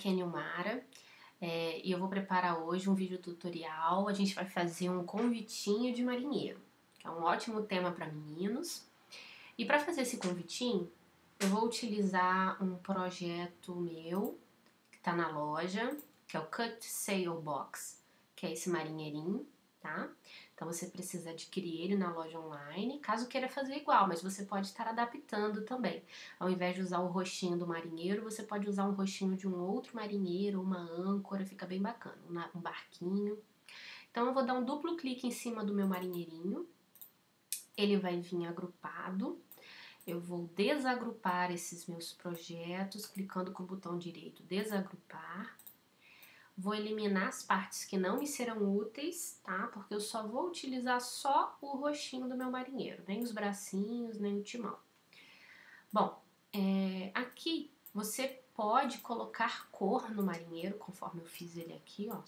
aqui é a Nilmara e eu vou preparar hoje um vídeo tutorial. A gente vai fazer um convitinho de marinheiro, que é um ótimo tema para meninos. E para fazer esse convitinho, eu vou utilizar um projeto meu, que está na loja, que é o Cut Sail Box, que é esse marinheirinho, tá? Então você precisa adquirir ele na loja online, caso queira fazer igual, mas você pode estar adaptando também. Ao invés de usar o rostinho do marinheiro, você pode usar um rostinho de um outro marinheiro, uma âncora, fica bem bacana, um barquinho. Então eu vou dar um duplo clique em cima do meu marinheirinho, ele vai vir agrupado. Eu vou desagrupar esses meus projetos, clicando com o botão direito, desagrupar. Vou eliminar as partes que não me serão úteis, tá? Porque eu só vou utilizar só o rostinho do meu marinheiro, nem os bracinhos, nem o timão. Bom, aqui você pode colocar cor no marinheiro, conforme eu fiz ele aqui, ó.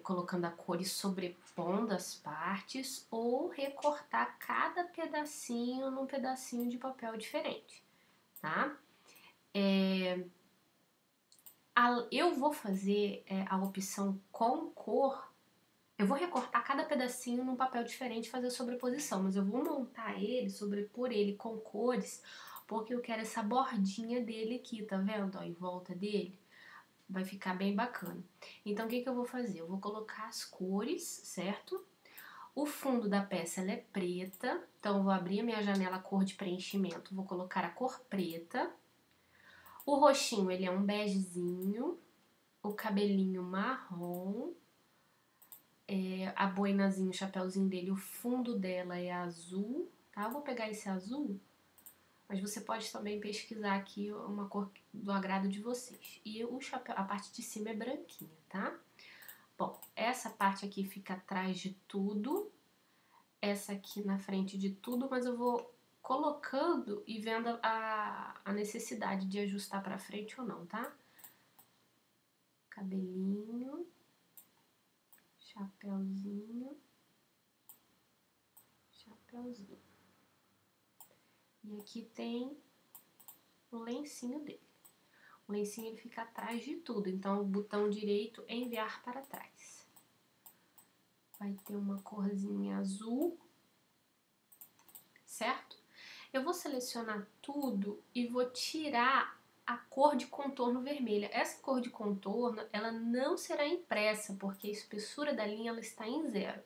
Colocando a cor e sobrepondo as partes, ou recortar cada pedacinho num pedacinho de papel diferente, tá? Eu vou fazer a opção com cor. Eu vou recortar cada pedacinho num papel diferente e fazer a sobreposição, mas eu vou montar ele, sobrepor ele com cores, porque eu quero essa bordinha dele aqui, tá vendo? Ó, em volta dele. Vai ficar bem bacana. Então, o que eu vou fazer? Eu vou colocar as cores, certo? O fundo da peça ela é preta, então eu vou abrir a minha janela cor de preenchimento, vou colocar a cor preta. O roxinho, ele é um begezinho, o cabelinho marrom, a boinazinha, o chapéuzinho dele, o fundo dela é azul, tá? Eu vou pegar esse azul, mas você pode também pesquisar aqui uma cor do agrado de vocês. E o chapéu, a parte de cima é branquinha, tá? Bom, essa parte aqui fica atrás de tudo, essa aqui na frente de tudo, mas eu vou colocando e vendo a necessidade de ajustar pra frente ou não, tá? Cabelinho, chapéuzinho, chapéuzinho. E aqui tem o lencinho dele. O lencinho ele fica atrás de tudo, então o botão direito é enviar para trás. Vai ter uma corzinha azul, certo? Eu vou selecionar tudo e vou tirar a cor de contorno vermelha. Essa cor de contorno, ela não será impressa, porque a espessura da linha ela está em 0.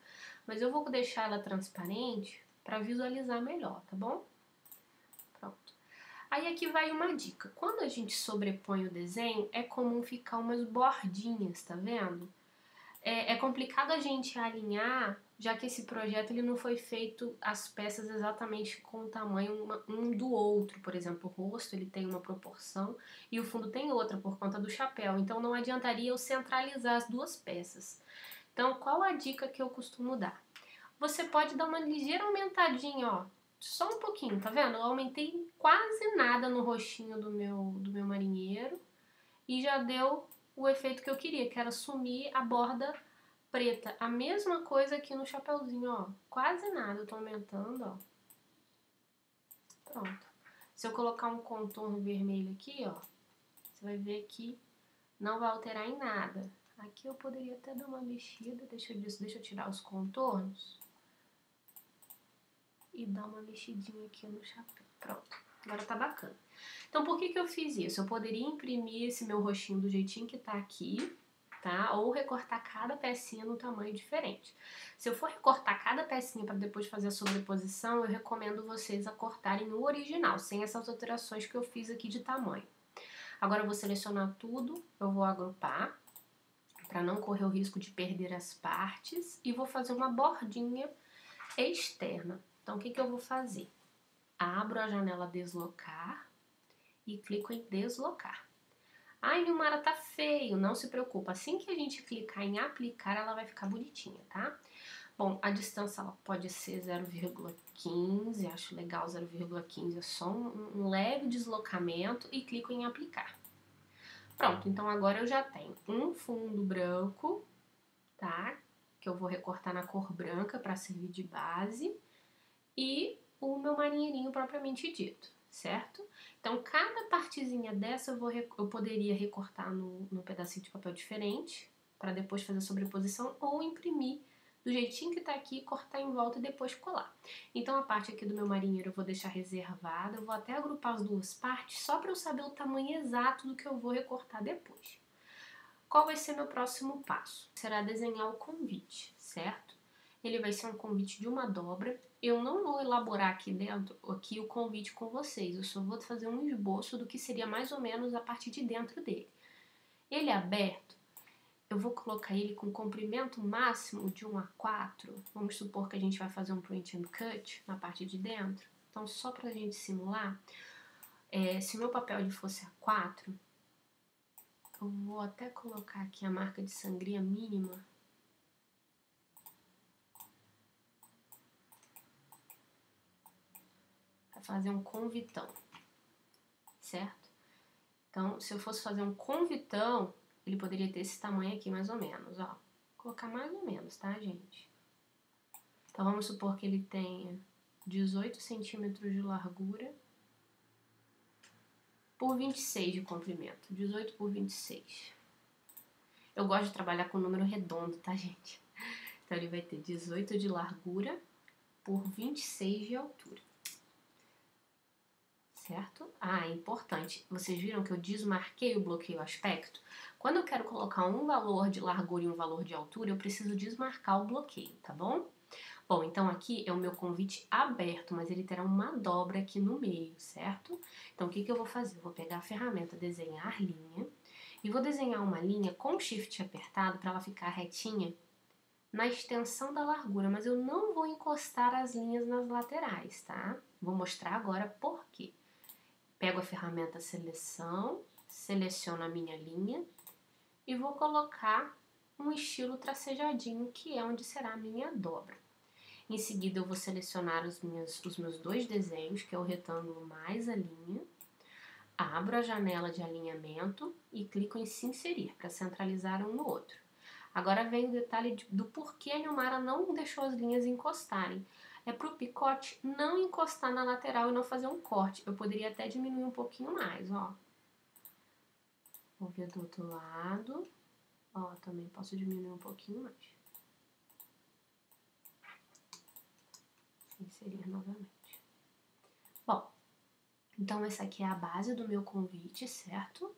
Mas eu vou deixar ela transparente para visualizar melhor, tá bom? Pronto. Aí aqui vai uma dica. Quando a gente sobrepõe o desenho, é comum ficar umas bordinhas, tá vendo? É complicado a gente alinhar, já que esse projeto ele não foi feito as peças exatamente com o tamanho um do outro. Por exemplo, o rosto ele tem uma proporção e o fundo tem outra por conta do chapéu. Então não adiantaria eu centralizar as duas peças. Então qual a dica que eu costumo dar? Você pode dar uma ligeira aumentadinha, ó. Só um pouquinho, tá vendo? Eu aumentei quase nada no rostinho do meu marinheiro e já deu o efeito que eu queria, que era sumir a borda preta. A mesma coisa aqui no chapéuzinho, ó. Quase nada, eu tô aumentando, ó. Pronto. Se eu colocar um contorno vermelho aqui, ó, você vai ver que não vai alterar em nada. Aqui eu poderia até dar uma mexida, deixa eu tirar os contornos e dar uma mexidinha aqui no chapéu. Pronto, agora tá bacana. Então, por que eu fiz isso? Eu poderia imprimir esse meu rostinho do jeitinho que tá aqui, tá? Ou recortar cada pecinha no tamanho diferente. Se eu for recortar cada pecinha para depois fazer a sobreposição, eu recomendo vocês a cortarem o original, sem essas alterações que eu fiz aqui de tamanho. Agora eu vou selecionar tudo, eu vou agrupar, para não correr o risco de perder as partes, e vou fazer uma bordinha externa. Então, o que eu vou fazer? Abro a janela deslocar e clico em deslocar. Ai, Nilmara, tá feio. Não se preocupa. Assim que a gente clicar em aplicar, ela vai ficar bonitinha, tá? Bom, a distância ela pode ser 0,15, acho legal 0,15, é só um leve deslocamento e clico em aplicar. Pronto, então agora eu já tenho um fundo branco, tá? Que eu vou recortar na cor branca para servir de base e o meu marinheirinho propriamente dito, certo? Então, cada partezinha dessa eu poderia recortar num pedacinho de papel diferente, para depois fazer a sobreposição, ou imprimir do jeitinho que tá aqui, cortar em volta e depois colar. Então, a parte aqui do meu marinheiro eu vou deixar reservada, eu vou até agrupar as duas partes, só para eu saber o tamanho exato do que eu vou recortar depois. Qual vai ser meu próximo passo? Será desenhar o convite, certo? Ele vai ser um convite de uma dobra. Eu não vou elaborar aqui dentro o convite com vocês, eu só vou fazer um esboço do que seria mais ou menos a parte de dentro dele. Ele é aberto, eu vou colocar ele com comprimento máximo de 1:4. Vamos supor que a gente vai fazer um print and cut na parte de dentro. Então, só para a gente simular, se o meu papel ele fosse A4, eu vou até colocar aqui a marca de sangria mínima. Para fazer um convitão, certo? Então, se eu fosse fazer um convitão, ele poderia ter esse tamanho aqui mais ou menos, ó. Vou colocar mais ou menos, tá, gente? Então, vamos supor que ele tenha 18 centímetros de largura por 26 de comprimento. 18 por 26. Eu gosto de trabalhar com número redondo, tá, gente? Então, ele vai ter 18 de largura por 26 de altura. Certo? Ah, é importante. Vocês viram que eu desmarquei o bloqueio aspecto? Quando eu quero colocar um valor de largura e um valor de altura, eu preciso desmarcar o bloqueio, tá bom? Bom, então aqui é o meu convite aberto, mas ele terá uma dobra aqui no meio, certo? Então, o que eu vou fazer? Eu vou pegar a ferramenta desenhar linha e vou desenhar uma linha com o shift apertado para ela ficar retinha na extensão da largura, mas eu não vou encostar as linhas nas laterais, tá? Vou mostrar agora por quê. Pego a ferramenta seleção, seleciono a minha linha e vou colocar um estilo tracejadinho, que é onde será a minha dobra. Em seguida, eu vou selecionar os meus dois desenhos, que é o retângulo mais a linha. Abro a janela de alinhamento e clico em se inserir, para centralizar um no outro. Agora vem o detalhe do porquê a Nilmara não deixou as linhas encostarem. É para o picote não encostar na lateral e não fazer um corte. Eu poderia até diminuir um pouquinho mais, ó. Vou ver do outro lado. Ó, também posso diminuir um pouquinho mais. Inserir novamente. Bom, então essa aqui é a base do meu convite, certo?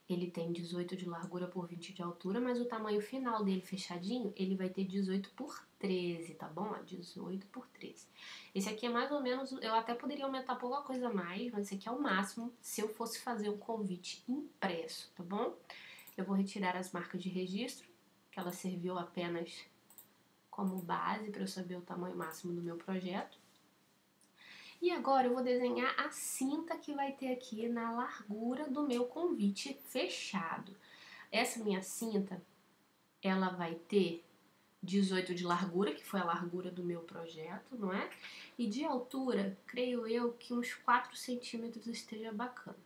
Ele tem 18 de largura por 20 de altura, mas o tamanho final dele fechadinho, ele vai ter 18 por 13, tá bom? 18 por 13. Esse aqui é mais ou menos, eu até poderia aumentar pouca coisa mais, mas esse aqui é o máximo se eu fosse fazer um convite impresso, tá bom? Eu vou retirar as marcas de registro, que ela serviu apenas como base para eu saber o tamanho máximo do meu projeto. E agora eu vou desenhar a cinta que vai ter aqui na largura do meu convite fechado. Essa minha cinta, ela vai ter 18 de largura, que foi a largura do meu projeto, não é? E de altura, creio eu que uns 4 centímetros esteja bacana.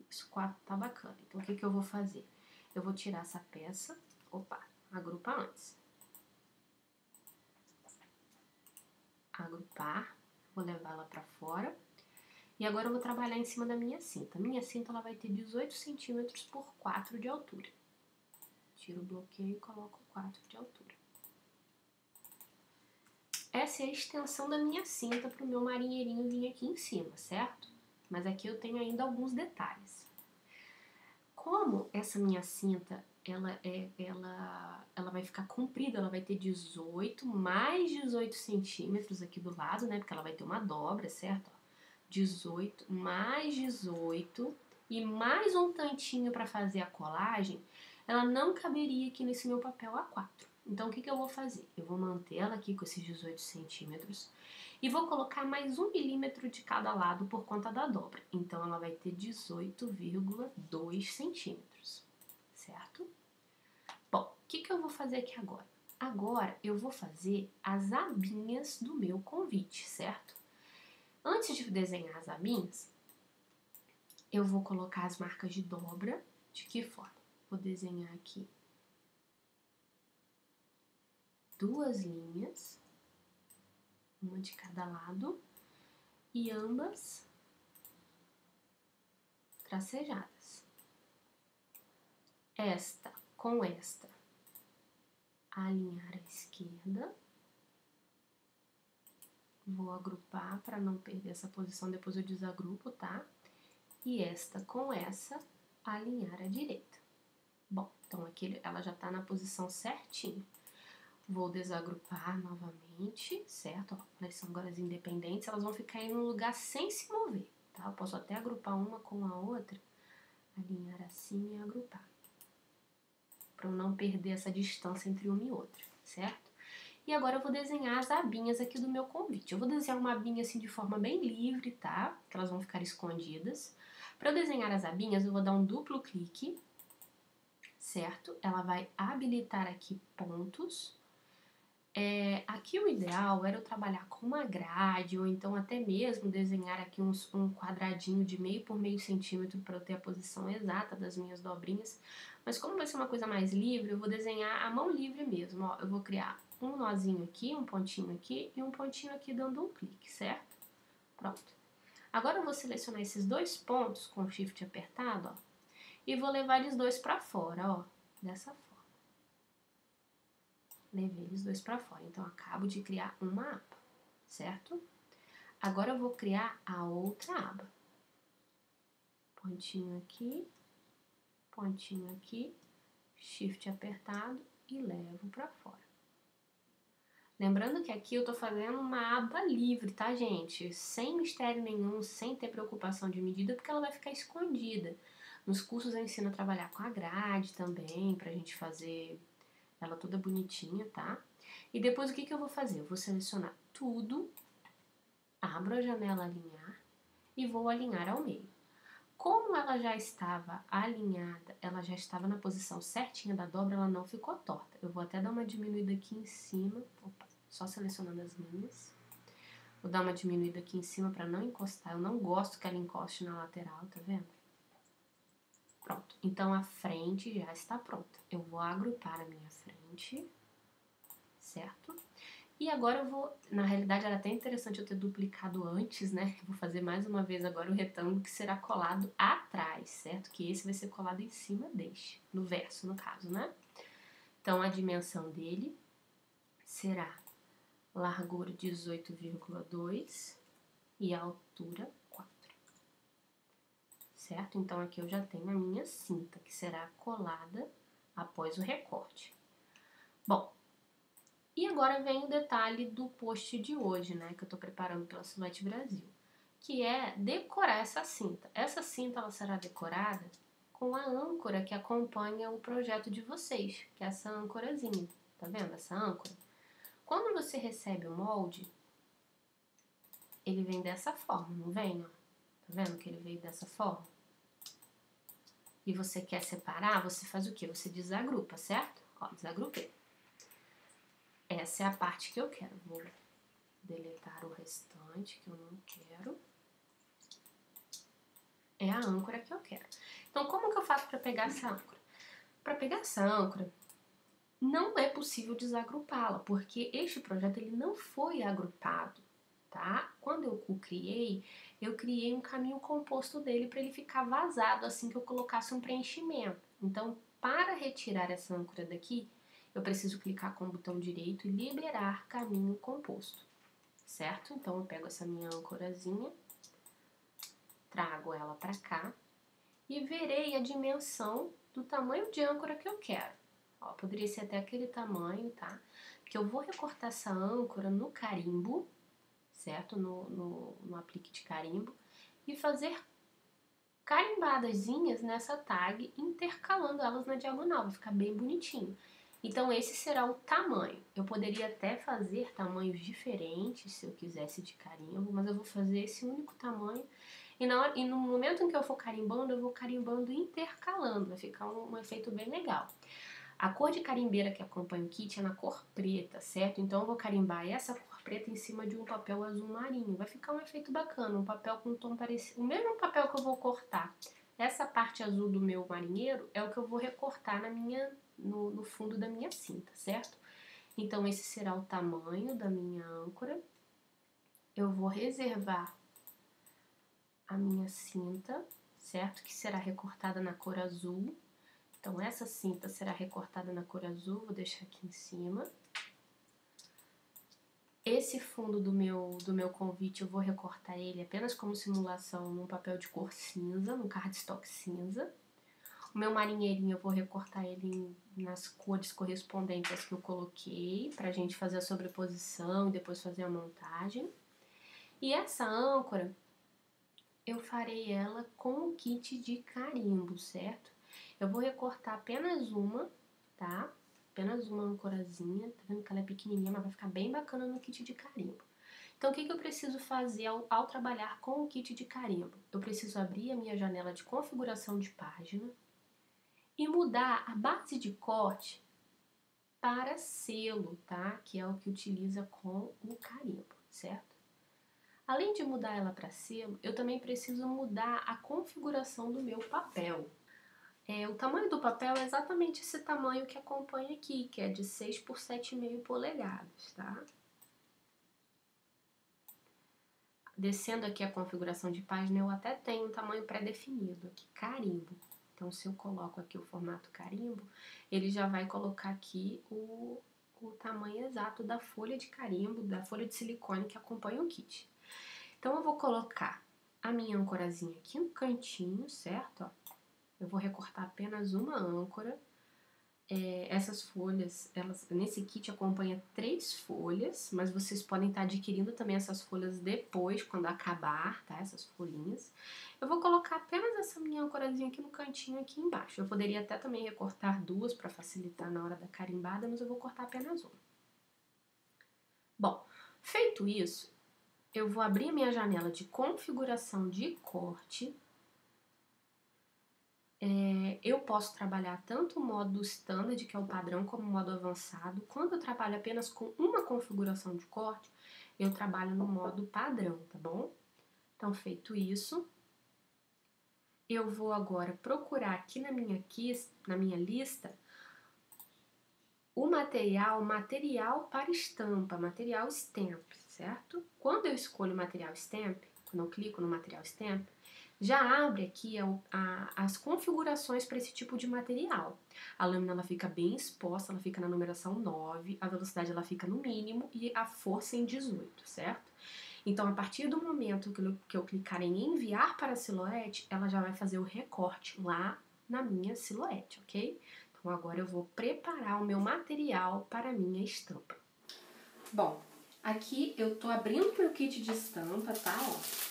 Isso 4 tá bacana. Então, o que eu vou fazer? Eu vou tirar essa peça, agrupa antes. Agrupar. Vou levá-la para fora. E agora eu vou trabalhar em cima da minha cinta. Minha cinta ela vai ter 18 centímetros por 4 de altura. Tiro o bloqueio e coloco 4 de altura. Essa é a extensão da minha cinta para o meu marinheirinho vir aqui em cima, certo? Mas aqui eu tenho ainda alguns detalhes. Como essa minha cinta ela vai ficar comprida, ela vai ter 18 mais 18 centímetros aqui do lado, né? Porque ela vai ter uma dobra, certo? 18 mais 18 e mais um tantinho para fazer a colagem, ela não caberia aqui nesse meu papel A4. Então, o que eu vou fazer? Eu vou manter ela aqui com esses 18 centímetros e vou colocar mais 1 milímetro de cada lado por conta da dobra. Então, ela vai ter 18,2 centímetros, certo? Bom, o que eu vou fazer aqui agora? Agora, eu vou fazer as abinhas do meu convite, certo? Antes de desenhar as abinhas, eu vou colocar as marcas de dobra. De que forma? Vou desenhar aqui 2 linhas, uma de cada lado, e ambas tracejadas. Esta com esta, alinhar à esquerda. Vou agrupar para não perder essa posição, depois eu desagrupo, tá? E esta com essa, alinhar à direita. Bom, então aqui ela já tá na posição certinha. Vou desagrupar novamente, certo? Ó, elas são agora as independentes, elas vão ficar em um lugar sem se mover, tá? Eu posso até agrupar uma com a outra, alinhar assim e agrupar. Para eu não perder essa distância entre uma e outra, certo? E agora eu vou desenhar as abinhas aqui do meu convite. Eu vou desenhar uma abinha assim de forma bem livre, tá? Que elas vão ficar escondidas. Para eu desenhar as abinhas, eu vou dar um duplo clique, certo? Ela vai habilitar aqui pontos. Aqui o ideal era eu trabalhar com uma grade, ou então até mesmo desenhar aqui um quadradinho de meio por meio centímetro para eu ter a posição exata das minhas dobrinhas. Mas como vai ser uma coisa mais livre, eu vou desenhar a mão livre mesmo, ó. Eu vou criar um nozinho aqui, um pontinho aqui e um pontinho aqui dando um clique, certo? Pronto. Agora eu vou selecionar esses dois pontos com o Shift apertado, ó, e vou levar eles dois para fora, ó, dessa forma. Levei eles dois para fora, então acabo de criar uma aba, certo? Agora eu vou criar a outra aba. Pontinho aqui, Shift apertado e levo para fora. Lembrando que aqui eu tô fazendo uma aba livre, tá, gente? Sem mistério nenhum, sem ter preocupação de medida, porque ela vai ficar escondida. Nos cursos eu ensino a trabalhar com a grade também, pra gente fazer ela toda bonitinha, tá? E depois o que eu vou fazer? Eu vou selecionar tudo, abro a janela alinhar e vou alinhar ao meio. Como ela já estava alinhada, ela já estava na posição certinha da dobra, ela não ficou torta. Eu vou até dar uma diminuída aqui em cima, só selecionando as linhas. Vou dar uma diminuída aqui em cima para não encostar, eu não gosto que ela encoste na lateral, tá vendo? Pronto, então a frente já está pronta. Eu vou agrupar a minha frente, certo? E agora eu vou, na realidade era até interessante eu ter duplicado antes, né? Eu vou fazer mais uma vez agora o retângulo que será colado atrás, certo? Que esse vai ser colado em cima deste, no verso, no caso, né? Então a dimensão dele será largura 18,2 e altura 4. Certo? Então aqui eu já tenho a minha cinta, que será colada após o recorte. Bom, e agora vem o detalhe do post de hoje, né, que eu tô preparando pela Silhouette Brasil, que é decorar essa cinta. Essa cinta ela será decorada com a âncora que acompanha o projeto de vocês, que é essa âncorazinha, tá vendo essa âncora? Quando você recebe o molde, ele vem dessa forma, não vem, ó? Tá vendo que ele veio dessa forma? E você quer separar, você faz o quê? Você desagrupa, certo? Ó, desagrupei. Essa é a parte que eu quero. Vou deletar o restante, que eu não quero. É a âncora que eu quero. Então, como que eu faço para pegar essa âncora? Para pegar essa âncora, não é possível desagrupá-la, porque este projeto ele não foi agrupado, tá? Quando eu o criei, eu criei um caminho composto dele para ele ficar vazado assim que eu colocasse um preenchimento. Então, para retirar essa âncora daqui, eu preciso clicar com o botão direito e liberar caminho composto, certo? Então, eu pego essa minha âncorazinha, trago ela para cá e verei a dimensão do tamanho de âncora que eu quero. Ó, poderia ser até aquele tamanho, tá? Que eu vou recortar essa âncora no carimbo, certo? No aplique de carimbo e fazer carimbadazinhas nessa tag, intercalando elas na diagonal, vai ficar bem bonitinho. Então esse será o tamanho. Eu poderia até fazer tamanhos diferentes se eu quisesse de carimbo, mas eu vou fazer esse único tamanho. E no momento em que eu for carimbando, eu vou carimbando e intercalando, vai ficar um efeito bem legal. A cor de carimbeira que acompanha o kit é na cor preta, certo? Então eu vou carimbar essa cor preta em cima de um papel azul marinho. Vai ficar um efeito bacana, um papel com um tom parecido. O mesmo papel que eu vou cortar. Essa parte azul do meu marinheiro é o que eu vou recortar no fundo da minha cinta, certo? Então esse será o tamanho da minha âncora. Eu vou reservar a minha cinta, certo? Que será recortada na cor azul. Então, essa cinta será recortada na cor azul, vou deixar aqui em cima. Esse fundo do meu convite, eu vou recortar ele apenas como simulação num papel de cor cinza, num cardstock cinza. O meu marinheirinho, eu vou recortar ele nas cores correspondentes às que eu coloquei, pra gente fazer a sobreposição e depois fazer a montagem. E essa âncora, eu farei ela com o kit de carimbo, certo? Eu vou recortar apenas uma, tá? Apenas uma ancorazinha, tá vendo que ela é pequenininha, mas vai ficar bem bacana no kit de carimbo. Então, o que eu preciso fazer ao trabalhar com o kit de carimbo? Eu preciso abrir a minha janela de configuração de página e mudar a base de corte para selo, tá? Que é o que utiliza com o carimbo, certo? Além de mudar ela para selo, eu também preciso mudar a configuração do meu papel. O tamanho do papel é exatamente esse tamanho que acompanha aqui, que é de 6 por 7,5 polegadas, tá? Descendo aqui a configuração de página, eu até tenho um tamanho pré-definido aqui, carimbo. Então, se eu coloco aqui o formato carimbo, ele já vai colocar aqui o tamanho exato da folha de carimbo, da folha de silicone que acompanha o kit. Então, eu vou colocar a minha ancorazinha aqui no cantinho, certo? Ó, eu vou recortar apenas uma âncora. Essas folhas, nesse kit acompanha 3 folhas, mas vocês podem estar adquirindo também essas folhas depois, quando acabar, tá? Essas folhinhas. Eu vou colocar apenas essa minha ancorazinha aqui no cantinho, aqui embaixo. Eu poderia até também recortar 2 para facilitar na hora da carimbada, mas eu vou cortar apenas uma. Bom, feito isso, eu vou abrir minha janela de configuração de corte. Eu posso trabalhar tanto o modo standard, que é o padrão, como o modo avançado. Quando eu trabalho apenas com uma configuração de corte, eu trabalho no modo padrão, tá bom? Então, feito isso, eu vou agora procurar aqui na minha lista o material para estampa, material stamp, certo? Quando eu escolho o material stamp, quando eu clico no material stamp, já abre aqui as configurações para esse tipo de material. A lâmina ela fica bem exposta, ela fica na numeração 9, a velocidade ela fica no mínimo e a força em 18, certo? Então, a partir do momento que eu clicar em enviar para a silhuete, ela já vai fazer o recorte lá na minha silhuete, ok? Então, agora eu vou preparar o meu material para a minha estampa. Bom, aqui eu tô abrindo o meu kit de estampa, tá? Ó.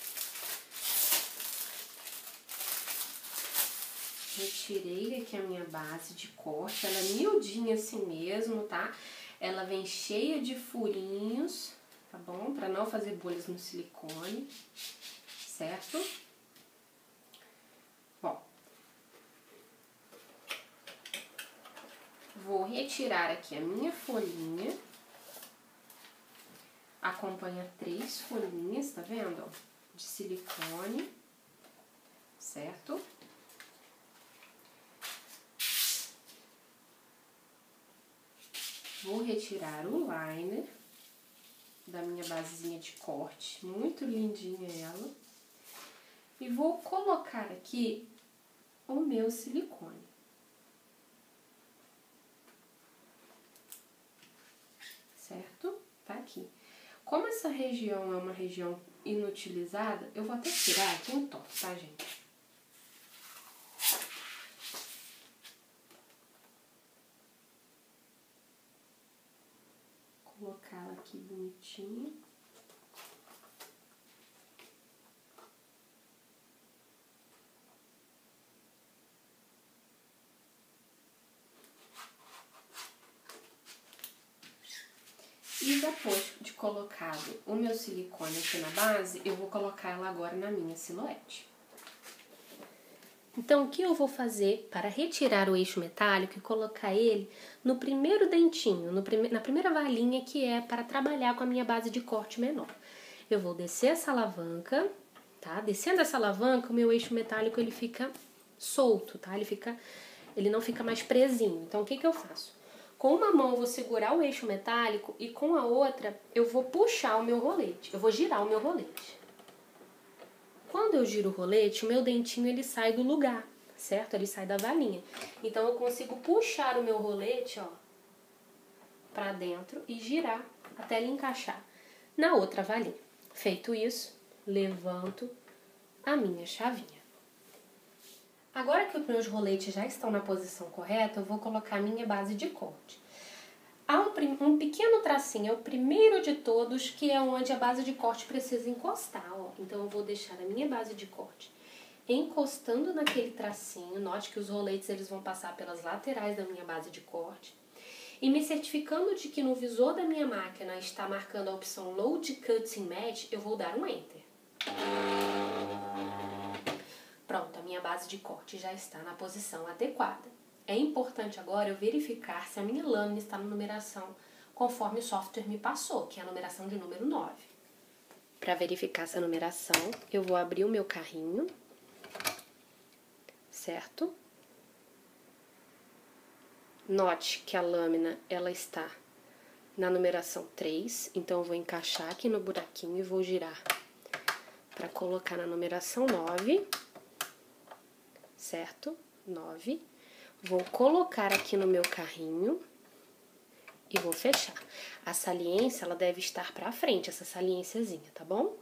Retirei aqui a minha base de corte, ela é miudinha assim mesmo, tá? Ela vem cheia de furinhos, tá bom? Pra não fazer bolhas no silicone, certo? Bom, vou retirar aqui a minha folhinha. Acompanha 3 folhinhas, tá vendo? Ó, de silicone, certo? Vou retirar o liner da minha basezinha de corte, muito lindinha ela. E vou colocar aqui o meu silicone. Certo? Tá aqui. Como essa região é uma região inutilizada, eu vou até tirar aqui um toque, tá, gente? Colocá-la aqui bonitinho. E depois de colocado o meu silicone aqui na base, eu vou colocar ela agora na minha silhuete. Então, o que eu vou fazer para retirar o eixo metálico e colocar ele no primeiro dentinho, na primeira valinha, que é para trabalhar com a minha base de corte menor. Eu vou descer essa alavanca, tá? Descendo essa alavanca, o meu eixo metálico ele fica solto, tá? Ele não fica mais presinho. Então, o que eu faço? Com uma mão eu vou segurar o eixo metálico e com a outra eu vou puxar o meu rolete, eu vou girar o meu rolete. quando eu giro o rolete, o meu dentinho ele sai do lugar, certo? Ele sai da valinha. Então eu consigo puxar o meu rolete, ó, pra dentro e girar até ele encaixar na outra valinha. Feito isso, levanto a minha chavinha. Agora que os meus roletes já estão na posição correta, eu vou colocar a minha base de corte. Há um pequeno tracinho, é o primeiro de todos, que é onde a base de corte precisa encostar, ó. Então eu vou deixar a minha base de corte encostando naquele tracinho. Note que os roletes eles vão passar pelas laterais da minha base de corte. E me certificando de que no visor da minha máquina está marcando a opção Load Cutting Match, eu vou dar um Enter. Pronto, a minha base de corte já está na posição adequada. É importante agora eu verificar se a minha lâmina está na numeração conforme o software me passou, que é a numeração de número 9. Para verificar essa numeração, eu vou abrir o meu carrinho, certo? Note que a lâmina ela está na numeração 3, então eu vou encaixar aqui no buraquinho e vou girar para colocar na numeração 9, certo? 9. Vou colocar aqui no meu carrinho e vou fechar. A saliência, ela deve estar para frente, essa saliênciazinha, tá bom?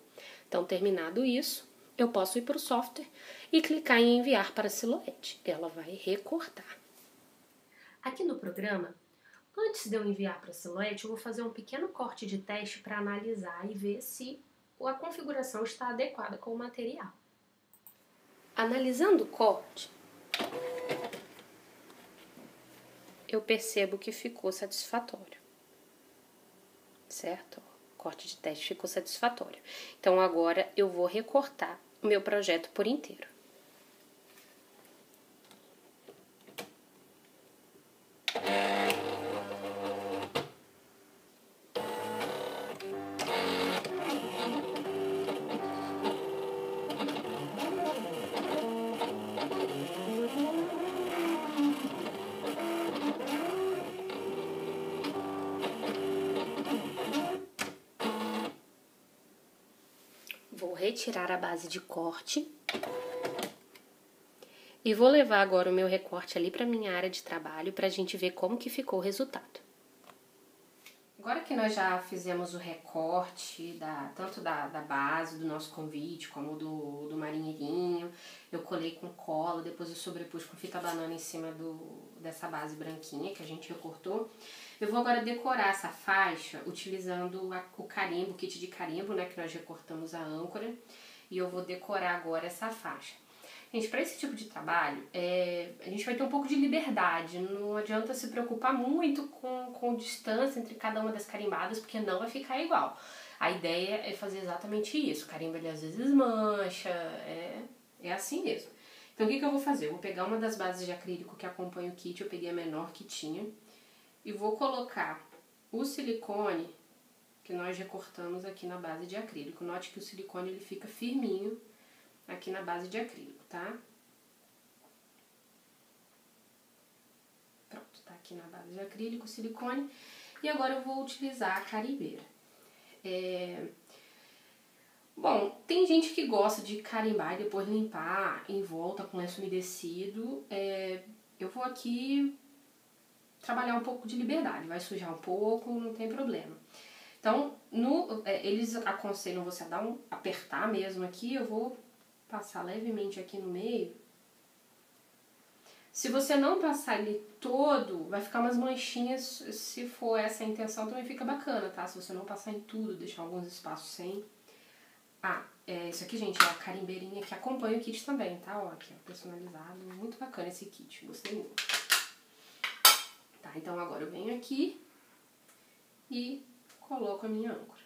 Então, terminado isso, eu posso ir para o software e clicar em enviar para a silhuete. Ela vai recortar. Aqui no programa, antes de eu enviar para a silhuete, eu vou fazer um pequeno corte de teste para analisar e ver se a configuração está adequada com o material. Analisando o corte, eu percebo que ficou satisfatório, certo? O corte de teste ficou satisfatório. Então, agora eu vou recortar o meu projeto por inteiro. Vou retirar a base de corte e vou levar agora o meu recorte ali para minha área de trabalho para a gente ver como que ficou o resultado. Agora que nós já fizemos o recorte tanto da base do nosso convite como do marinheirinho, eu colei com cola, depois eu sobrepus com fita banana em cima dessa base branquinha que a gente recortou. Eu vou agora decorar essa faixa utilizando o carimbo, o kit de carimbo, né, que nós recortamos a âncora, e eu vou decorar agora essa faixa. Gente, para esse tipo de trabalho, a gente vai ter um pouco de liberdade, não adianta se preocupar muito com distância entre cada uma das carimbadas, porque não vai ficar igual. A ideia é fazer exatamente isso, o carimbo ele às vezes mancha, é assim mesmo. Então o que eu vou fazer? Eu vou pegar uma das bases de acrílico que acompanha o kit, eu peguei a menor que tinha, e vou colocar o silicone que nós recortamos aqui na base de acrílico. Note que o silicone ele fica firminho aqui na base de acrílico, tá? Pronto, tá aqui na base de acrílico, silicone. E agora eu vou utilizar a carimbeira. Bom, tem gente que gosta de carimbar e depois limpar em volta com lenço umedecido. Eu vou aqui trabalhar um pouco de liberdade, vai sujar um pouco, não tem problema. Então, eles aconselham você a apertar mesmo aqui, eu vou passar levemente aqui no meio. Se você não passar ele todo, vai ficar umas manchinhas, se for essa a intenção também fica bacana, tá? Se você não passar em tudo, deixar alguns espaços sem. Isso aqui, gente, é a carimbeirinha que acompanha o kit também, tá? Ó, aqui, ó, personalizado, muito bacana esse kit, gostei muito. Tá, então agora eu venho aqui e coloco a minha âncora,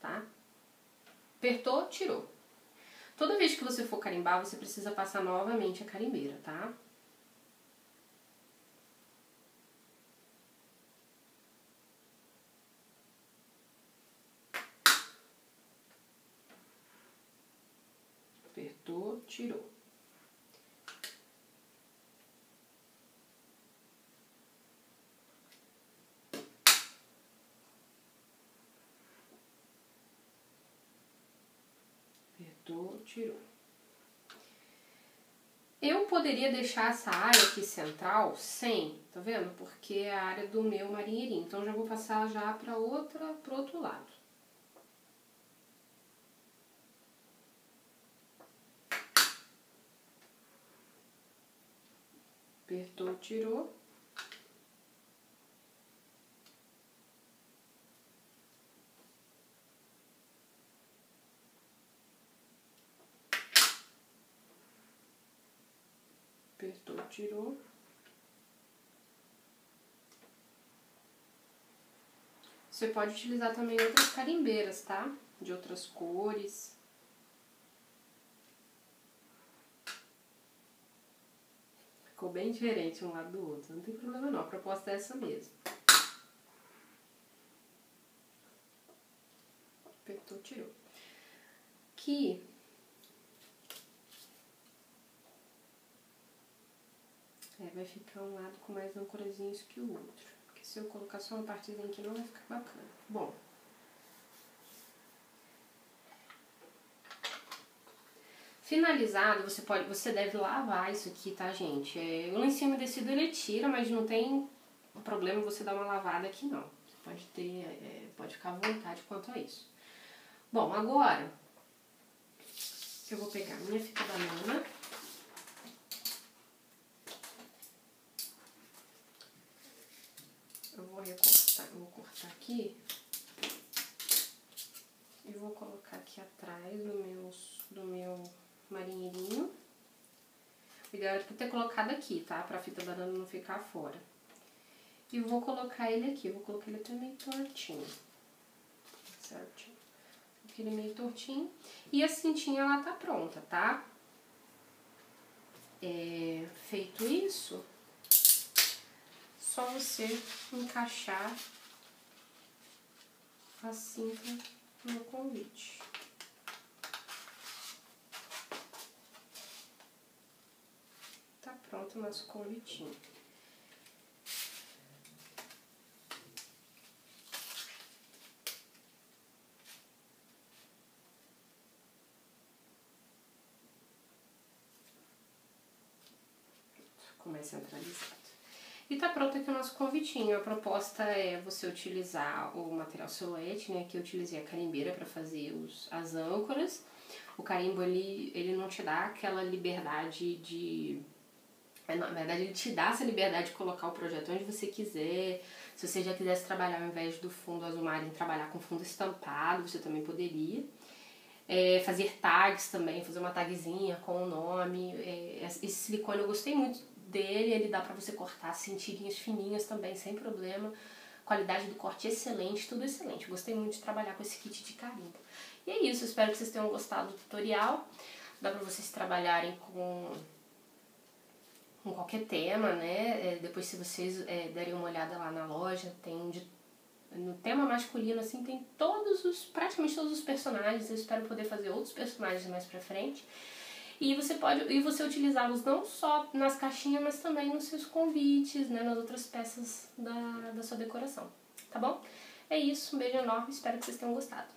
tá? Apertou, tirou. Toda vez que você for carimbar, você precisa passar novamente a carimbeira, tá? Apertou, tirou. apertou, tirou. Eu poderia deixar essa área aqui central sem, tá vendo? Porque é a área do meu marinheirinho. Então, já vou passar já pro outro lado. Apertou, tirou. Apertou, tirou. Você pode utilizar também outras carimbeiras, tá? De outras cores. Ficou bem diferente um lado do outro. Não tem problema não, a proposta é essa mesmo. Apertou, tirou. Aqui vai ficar um lado com mais ancorazinhos que o outro. Porque se eu colocar só uma partezinha aqui não vai ficar bacana. Bom. Finalizado, você deve lavar isso aqui, tá, gente? O lencinho umedecido ele tira, mas não tem problema você dar uma lavada aqui, não. Você pode ficar à vontade quanto a isso. Bom, agora eu vou pegar minha fita banana. Eu vou cortar aqui e vou colocar aqui atrás do meu marinheirinho. O ideal é ter colocado aqui, tá? Pra fita banana não ficar fora. E vou colocar ele aqui, vou colocar ele até meio tortinho. Certinho. Coloquei ele meio tortinho. E a cintinha, ela tá pronta, tá? Feito isso, só você encaixar a cinta no convite. Tá pronto o nosso convitinho. Ficou mais centralizado. E tá pronto aqui o nosso convitinho. A proposta é você utilizar o material silhuete, né? Que eu utilizei a carimbeira para fazer as âncoras. O carimbo, ele não te dá aquela liberdade de... Na verdade, ele te dá essa liberdade de colocar o projeto onde você quiser. Se você já quisesse trabalhar, ao invés do fundo azul marinho, trabalhar com fundo estampado, você também poderia. Fazer tags também, fazer uma tagzinha com o nome. Esse silicone eu gostei muito dele, ele dá pra você cortar assim, tirinhas fininhas também, sem problema. Qualidade do corte excelente, tudo excelente. Gostei muito de trabalhar com esse kit de carimbo. E é isso, espero que vocês tenham gostado do tutorial. Dá pra vocês trabalharem com qualquer tema, né? Depois, se vocês derem uma olhada lá na loja, tem no tema masculino, assim, tem praticamente todos os personagens. Eu espero poder fazer outros personagens mais pra frente. E você utilizá-los não só nas caixinhas, mas também nos seus convites, né? Nas outras peças da sua decoração, tá bom? É isso, um beijo enorme, espero que vocês tenham gostado.